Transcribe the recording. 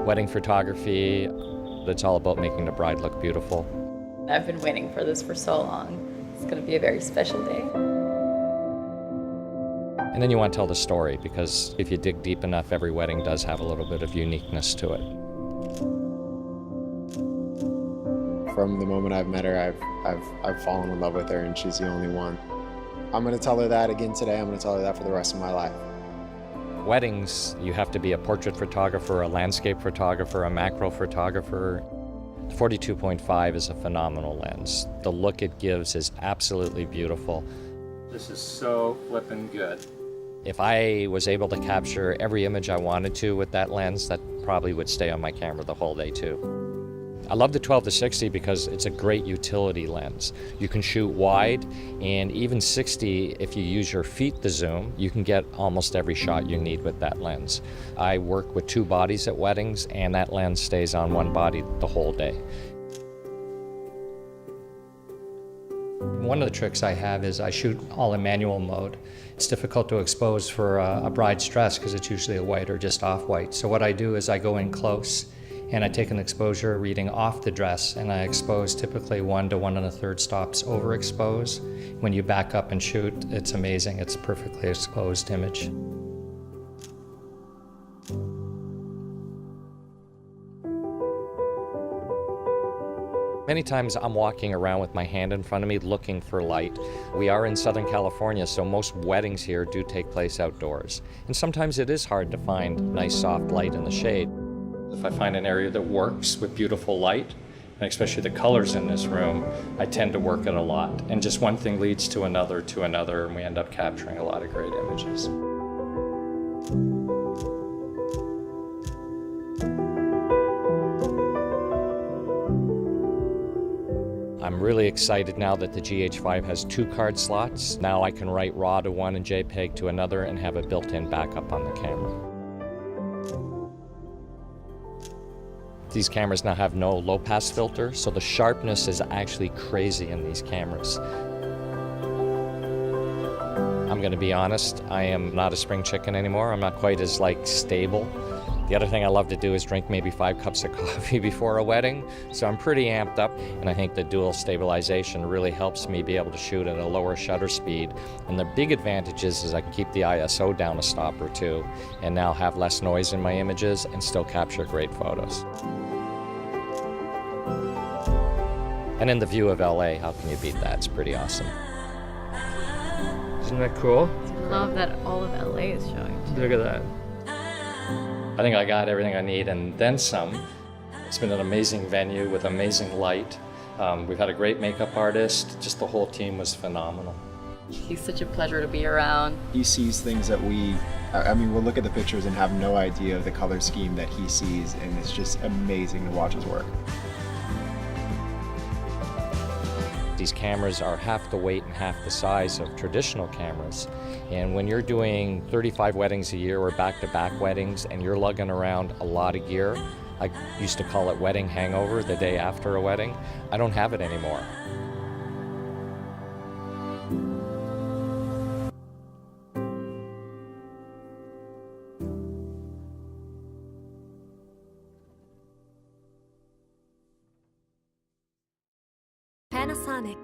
Wedding photography, it's all about making the bride look beautiful. I've been waiting for this for so long. It's going to be a very special day. And then you want to tell the story, because if you dig deep enough, every wedding does have a little bit of uniqueness to it. From the moment I've met her, I've fallen in love with her, and she's the only one. I'm going to tell her that again today. I'm going to tell her that for the rest of my life. Weddings, you have to be a portrait photographer, a landscape photographer, a macro photographer. The 42.5 is a phenomenal lens. The look it gives is absolutely beautiful. This is so flippin' good. If I was able to capture every image I wanted to with that lens, that probably would stay on my camera the whole day too. I love the 12-60 because it's a great utility lens. You can shoot wide, and even 60, if you use your feet to zoom, you can get almost every shot you need with that lens. I work with two bodies at weddings, and that lens stays on one body the whole day. One of the tricks I have is I shoot all in manual mode. It's difficult to expose for a bride's dress because it's usually a white or just off-white. So what I do is I go in close and I take an exposure reading off the dress, and I expose typically 1 to 1 1/3 stops overexpose. When you back up and shoot, it's amazing. It's a perfectly exposed image. Many times I'm walking around with my hand in front of me looking for light. We are in Southern California, so most weddings here do take place outdoors. And sometimes it is hard to find nice soft light in the shade. If I find an area that works with beautiful light, and especially the colors in this room, I tend to work it a lot. And just one thing leads to another, and we end up capturing a lot of great images. I'm really excited now that the GH5 has 2 card slots. Now I can write RAW to one and JPEG to another and have a built-in backup on the camera. These cameras now have no low-pass filter, so the sharpness is actually crazy in these cameras. I'm going to be honest, I am not a spring chicken anymore. I'm not quite as stable. The other thing I love to do is drink maybe 5 cups of coffee before a wedding, so I'm pretty amped up, and I think the dual stabilization really helps me be able to shoot at a lower shutter speed. And the big advantage is I can keep the ISO down a stop or two, and now have less noise in my images and still capture great photos. And in the view of LA, how can you beat that? It's pretty awesome. Isn't that cool? I love that all of LA is showing too. Look at that. I think I got everything I need and then some. It's been an amazing venue with amazing light. We've had a great makeup artist. Just the whole team was phenomenal. He's such a pleasure to be around. He sees things that we'll look at the pictures and have no idea of the color scheme that he sees, and it's just amazing to watch his work. These cameras are half the weight and half the size of traditional cameras. And when you're doing 35 weddings a year or back-to-back weddings and you're lugging around a lot of gear, I used to call it wedding hangover the day after a wedding. I don't have it anymore. Panasonic.